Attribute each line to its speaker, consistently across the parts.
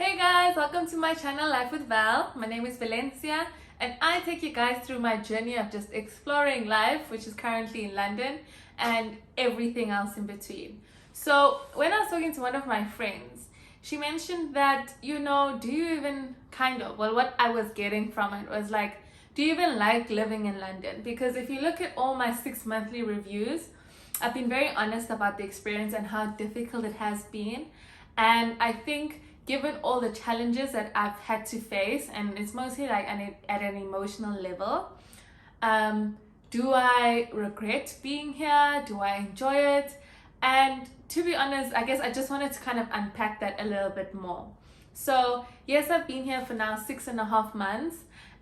Speaker 1: Hey guys, welcome to my channel Life with Val. My name is Valencia and I take you guys through my journey of just exploring life, which is currently in London, and everything else in between. So when I was talking to one of my friends, she mentioned that, do you even what I was getting from it was like, do you even like living in London? Because if you look at all my 6 monthly reviews, I've been very honest about the experience and how difficult it has been. And I think given all the challenges that I've had to face, and it's mostly like at an emotional level, do I regret being here? Do I enjoy it? And to be honest, I guess I just wanted to kind of unpack that a little bit more. So yes, I've been here for now 6.5 months,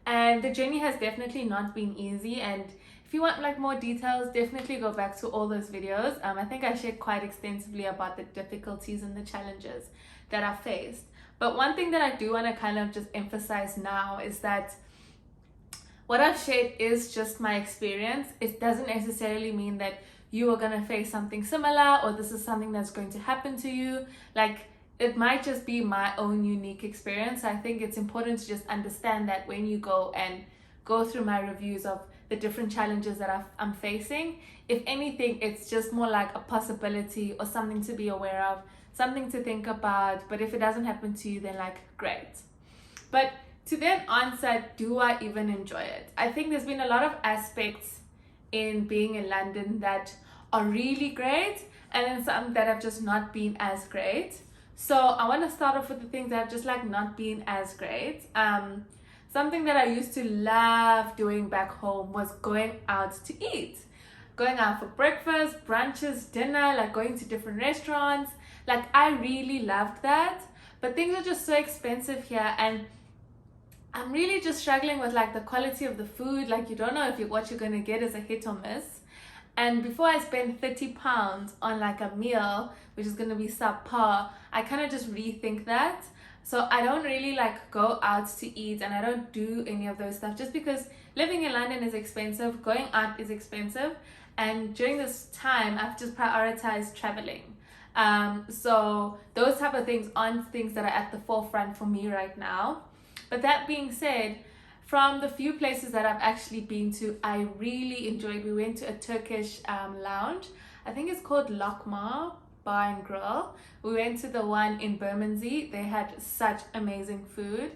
Speaker 1: and the journey has definitely not been easy. And if you want like more details, definitely go back to all those videos. I think I shared quite extensively about the difficulties and the challenges that I faced. But one thing that I do want to kind of just emphasize now is that what I've shared is just my experience. It doesn't necessarily mean that you are going to face something similar or this is something that's going to happen to you. Like, it might just be my own unique experience. I think it's important to just understand that when you go through my reviews of the different challenges that I'm facing, if anything, it's just more like a possibility or something to be aware of, something to think about. But if it doesn't happen to you, then like, great. But to then answer, do I even enjoy it? I think there's been a lot of aspects in being in London that are really great, and then some that have just not been as great. So I want to start off with the things that have just like not been as great. Something that I used to love doing back home was going out to eat. Going out for breakfast, brunches, dinner, like going to different restaurants. Like, I really loved that. But things are just so expensive here, and I'm really just struggling with like the quality of the food. Like, you don't know if what you're going to get is a hit or miss. And before I spend £30 on like a meal, which is going to be subpar, I kind of just rethink that. So I don't really like go out to eat, and I don't do any of those stuff just because living in London is expensive, going out is expensive, and during this time I've just prioritized traveling. So those type of things aren't things that are at the forefront for me right now. But that being said, from the few places that I've actually been to, I really enjoyed. We went to a Turkish lounge. I think it's called Lokma Bar and Grill. We went to the one in Bermondsey. They had such amazing food.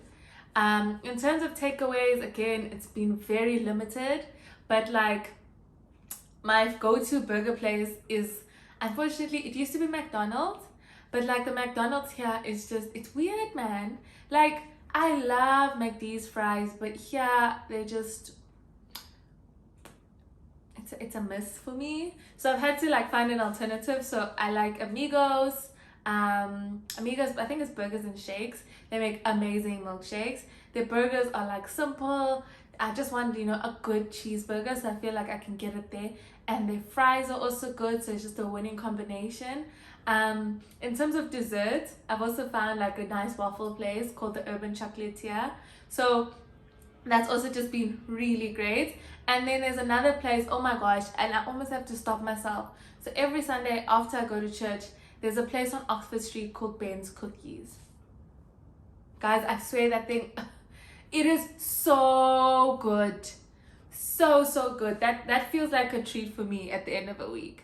Speaker 1: In terms of takeaways, again, it's been very limited, but like, my go-to burger place is, unfortunately, it used to be McDonald's, but like the McDonald's here is just, it's weird, man. Like, I love McD's fries, but here they're just, it's a miss for me. So I've had to like find an alternative. So I like Amigos. Amigos, I think it's burgers and shakes. They make amazing milkshakes. Their burgers are like simple. I just want, a good cheeseburger, so I feel like I can get it there. And their fries are also good, so it's just a winning combination. In terms of dessert, I've also found like a nice waffle place called the Urban Chocolatier. So that's also just been really great. And then there's another place, oh my gosh, and I almost have to stop myself. So every Sunday after I go to church, there's a place on Oxford Street called Ben's Cookies. Guys, I swear that thing, it is so good. So good. That feels like a treat for me at the end of a week.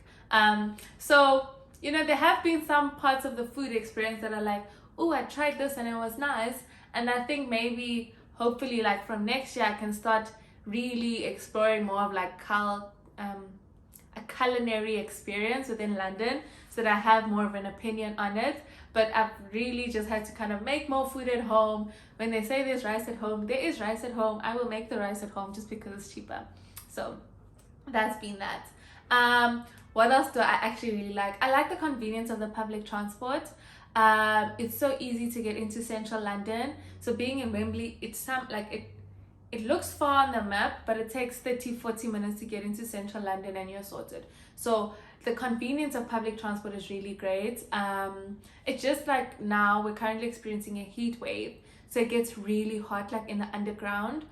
Speaker 1: So, there have been some parts of the food experience that are like, oh, I tried this and it was nice. And I think maybe, hopefully, like from next year, I can start really exploring more of like a culinary experience within London, so that I have more of an opinion on it. But I've really just had to kind of make more food at home. When they say there's rice at home, there is rice at home. I will make the rice at home just because it's cheaper. So that's been that. What else do I actually really like? I like the convenience of the public transport. It's so easy to get into central London. So being in Wembley, it looks far on the map, but it takes 30-40 minutes to get into central London and you're sorted. So the convenience of public transport is really great. It's just like now we're currently experiencing a heat wave, so it gets really hot, like in the underground.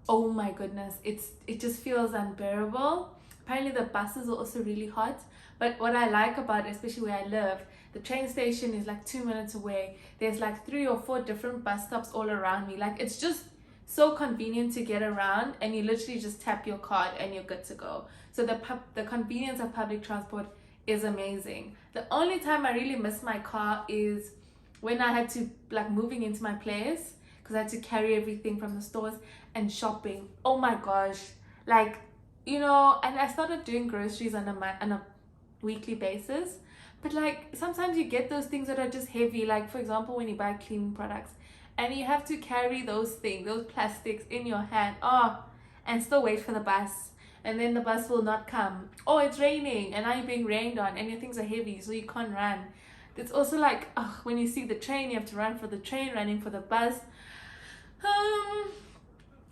Speaker 1: Oh my goodness, it just feels unbearable. Apparently the buses are also really hot. But what I like about it, especially where I live, The train station is like 2 minutes away. There's like 3 or 4 different bus stops all around me. Like, it's just so convenient to get around, and you literally just tap your card and you're good to go. So the convenience of public transport is amazing. The only time I really miss my car is when I had to, like, moving into my place, because I had to carry everything from the stores and shopping. Oh my gosh, like, and I started doing groceries on a weekly basis, but like sometimes you get those things that are just heavy, like for example when you buy cleaning products and you have to carry those plastics in your hand, and still wait for the bus, and then the bus will not come. Oh, it's raining and now you're being rained on and your things are heavy, so you can't run. It's also like, when you see the train, you have to run for the train, running for the bus.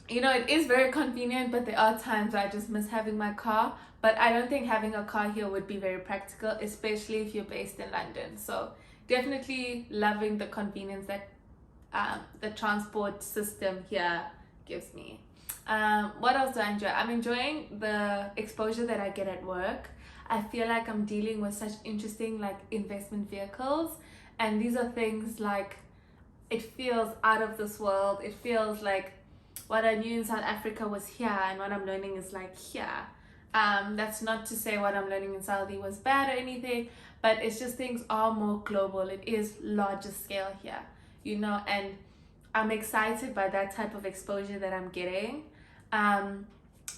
Speaker 1: It is very convenient, but there are times I just miss having my car. But I don't think having a car here would be very practical, especially if you're based in London. So definitely loving the convenience that the transport system here gives me. What else do I enjoy? I'm enjoying the exposure that I get at work. I feel like I'm dealing with such interesting like investment vehicles, and these are things like, it feels out of this world. It feels like what I knew in South Africa was here, and what I'm learning is like here. That's not to say what I'm learning in Saudi was bad or anything, but it's just things are more global. It is larger scale here, and I'm excited by that type of exposure that I'm getting.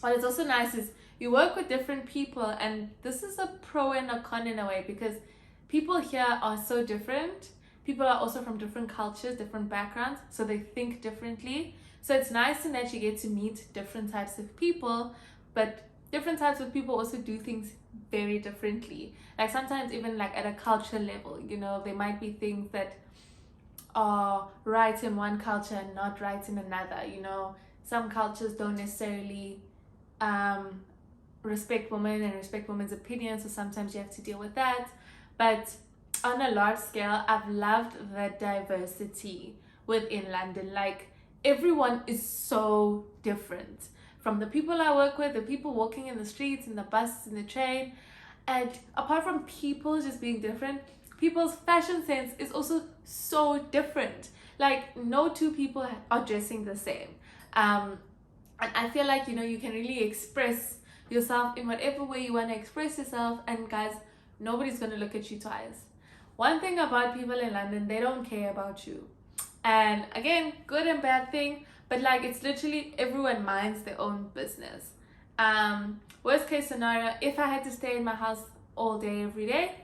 Speaker 1: What is also nice is you work with different people, and this is a pro and a con in a way, because people here are so different. People are also from different cultures, different backgrounds, so they think differently. So it's nice in that you get to meet different types of people, but different types of people also do things very differently. Like sometimes even like at a cultural level, there might be things that are right in one culture and not right in another. Some cultures don't necessarily respect women and respect women's opinions, so sometimes you have to deal with that. But on a large scale, I've loved the diversity within London. Like, everyone is so different, from the people I work with, the people walking in the streets, in the bus, in the train. And apart from people just being different, people's fashion sense is also so different. Like, no two people are dressing the same. And I feel like, you can really express yourself in whatever way you want to express yourself, and guys, nobody's going to look at you twice. One thing about people in London, they don't care about you. And again, good and bad thing, but like, it's literally everyone minds their own business. Worst case scenario, if I had to stay in my house all day, every day,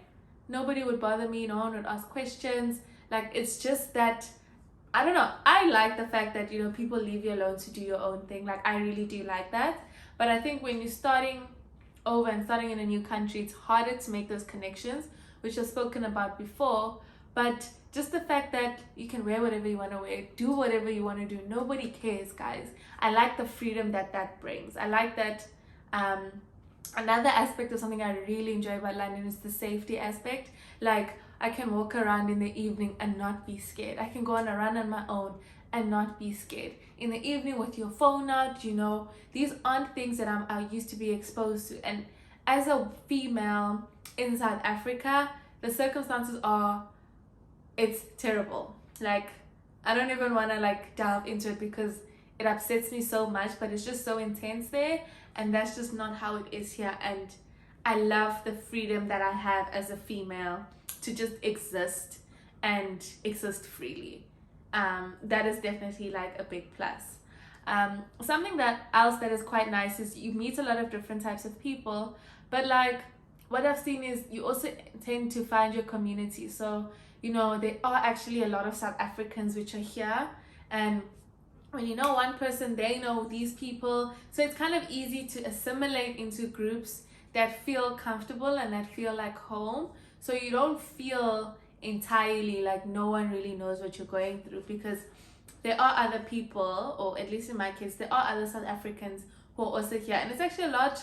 Speaker 1: nobody would bother me, no one would ask questions. Like, it's just that, I don't know, I like the fact that, people leave you alone to do your own thing. Like, I really do like that. But I think when you're starting over and starting in a new country, it's harder to make those connections, which I've spoken about before. But just the fact that you can wear whatever you want to wear, do whatever you want to do, nobody cares, guys. I like the freedom that brings. I like that. Another aspect of something I really enjoy about London is the safety aspect. Like, I can walk around in the evening and not be scared. I can go on a run on my own and not be scared. In the evening with your phone out, these aren't things that I used to be exposed to. And as a female in South Africa, the circumstances are, it's terrible. Like, I don't even want to like delve into it because it upsets me so much, but it's just so intense there, and that's just not how it is here. And I love the freedom that I have as a female to just exist and exist freely. That is definitely like a big plus. Something else that is quite nice is you meet a lot of different types of people, but like what I've seen is you also tend to find your community. So there are actually a lot of South Africans which are here, and when you know one person, they know these people, so it's kind of easy to assimilate into groups that feel comfortable and that feel like home. So you don't feel entirely like no one really knows what you're going through, because there are other people, or at least in my case, there are other South Africans who are also here, and it's actually a large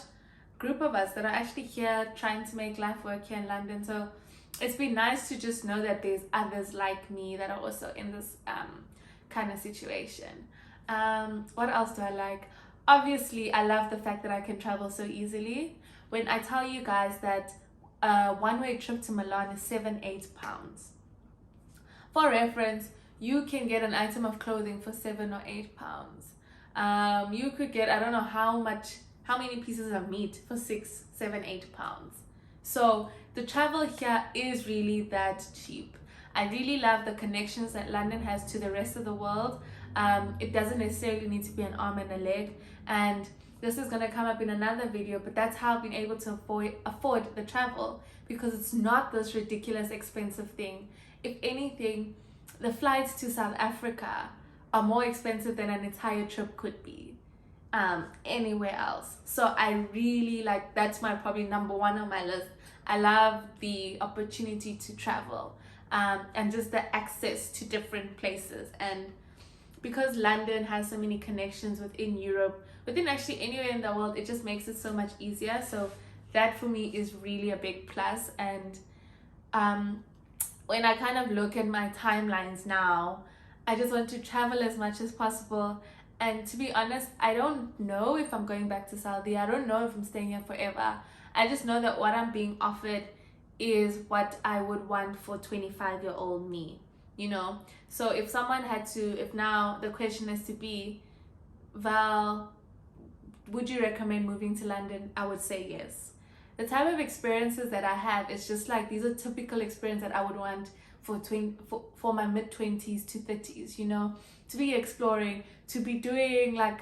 Speaker 1: group of us that are actually here trying to make life work here in London. So it's been nice to just know that there's others like me that are also in this kind of situation. What else do I like? Obviously, I love the fact that I can travel so easily. When I tell you guys that a one-way trip to Milan is £7-8. For reference, you can get an item of clothing for £7 or £8. You could get, I don't know how many pieces of meat for £6, £7, £8. So the travel here is really that cheap. I really love the connections that London has to the rest of the world. It doesn't necessarily need to be an arm and a leg, and this is going to come up in another video, but that's how I've been able to afford the travel, because it's not this ridiculous expensive thing. If anything, the flights to South Africa are more expensive than an entire trip could be anywhere else. So I really like, that's my probably number one on my list. I love the opportunity to travel and just the access to different places. And because London has so many connections within Europe, within actually anywhere in the world, it just makes it so much easier. So that for me is really a big plus. And when I kind of look at my timelines now, I just want to travel as much as possible. And to be honest, I don't know if I'm going back to Saudi. I don't know if I'm staying here forever. I just know that what I'm being offered is what I would want for 25-year-old me, you know? So if someone had to, if now the question is to be, Val, would you recommend moving to London? I would say yes. The type of experiences that I have is just like, these are typical experiences that I would want for my mid-20s to 30s, you know, to be exploring, to be doing like,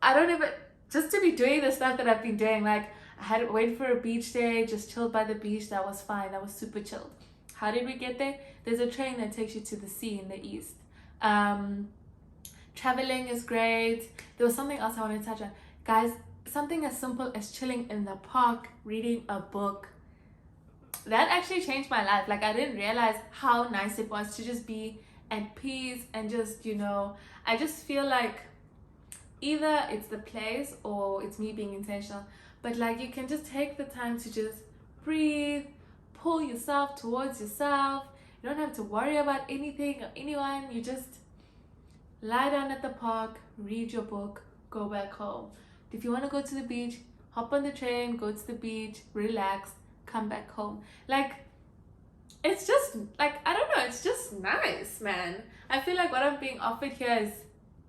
Speaker 1: I don't even, just to be doing the stuff that I've been doing. Like, I had to wait for a beach day, just chilled by the beach. That was fine. That was super chilled. How did we get there? There's a train that takes you to the sea in the east. Traveling is great. There was something else I wanted to touch on. Guys, something as simple as chilling in the park, reading a book. That actually changed my life. Like, I didn't realize how nice it was to just be at peace and just, you know, I just feel like either it's the place or it's me being intentional, but like, you can just take the time to just breathe, pull yourself towards yourself. You don't have to worry about anything or anyone. You just lie down at the park, read your book, go back home. If you want to go to the beach, hop on the train, go to the beach, relax, come back home. Like, it's just like, I don't know, it's just nice, man. I feel like what I'm being offered here is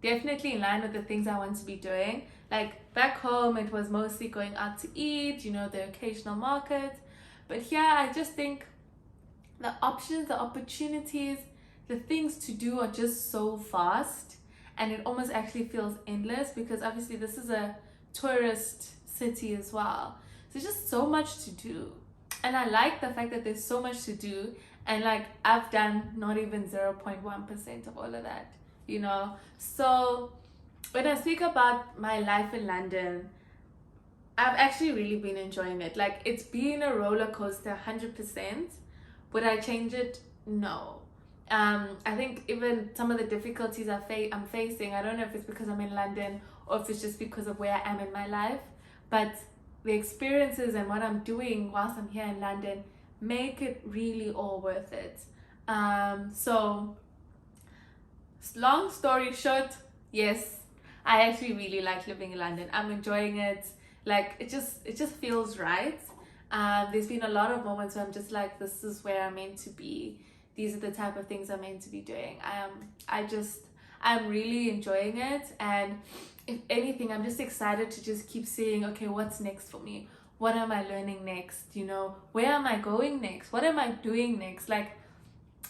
Speaker 1: definitely in line with the things I want to be doing. Like, back home it was mostly going out to eat, you know, the occasional market, but here I just think the options, the opportunities, the things to do are just so vast, and it almost actually feels endless, because obviously this is a tourist city as well. So there's just so much to do, and I like the fact that there's so much to do, and like, I've done not even 0.1% of all of that, you know. So when I speak about my life in London, I've actually really been enjoying it. Like, it's been a roller coaster, 100%. Would I change it? No. I think even some of the difficulties I'm facing, I don't know if it's because I'm in London or if it's just because of where I am in my life, but the experiences and what I'm doing whilst I'm here in London make it really all worth it. So long story short, yes, I actually really like living in London. I'm enjoying it. Like, it just feels right. There's been a lot of moments where I'm just like, this is where I'm meant to be. These are the type of things I'm meant to be doing. I'm really enjoying it. And if anything, I'm just excited to just keep seeing, okay, what's next for me? What am I learning next? You know, where am I going next? What am I doing next? Like,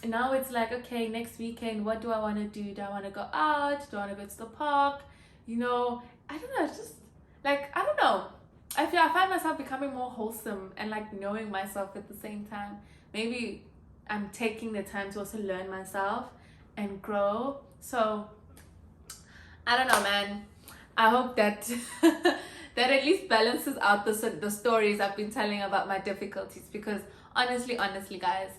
Speaker 1: now it's like, okay, next weekend, what do I want to do? Do I want to go out? Do I want to go to the park? You know, I don't know. It's just like, I don't know. I find myself becoming more wholesome and like knowing myself at the same time. Maybe I'm taking the time to also learn myself and grow. So I don't know, man. I hope that that at least balances out the stories I've been telling about my difficulties, because honestly guys,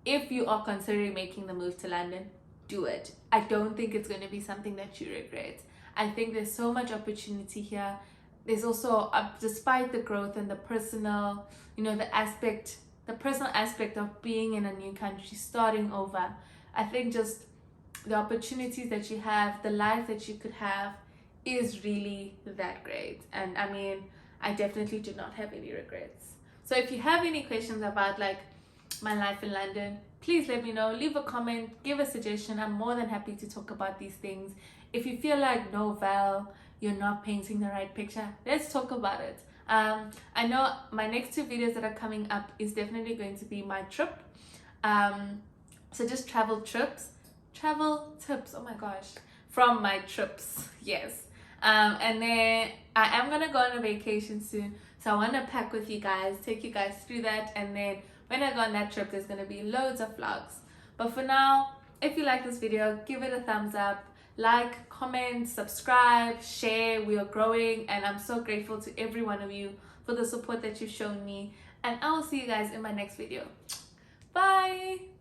Speaker 1: if you are considering making the move to London, do it. I don't think it's going to be something that you regret. I think there's so much opportunity here. There's also, despite the growth and the personal, you know, the personal aspect of being in a new country, starting over, I think just the opportunities that you have, the life that you could have is really that great. And I mean, I definitely do not have any regrets. So if you have any questions about like my life in London, please let me know. Leave a comment, give a suggestion. I'm more than happy to talk about these things. If you feel like, no, Val, you're not painting the right picture, let's talk about it. I know my next 2 videos that are coming up is definitely going to be my trip. So just travel tips, oh my gosh, from my trips, yes. And then I am gonna go on a vacation soon, so I want to pack with you guys, take you guys through that, and then when I go on that trip, there's gonna be loads of vlogs. But for now, if you like this video, give it a thumbs up, like, comment, subscribe, share. We are growing, and I'm so grateful to every one of you for the support that you've shown me, and I will see you guys in my next video. Bye.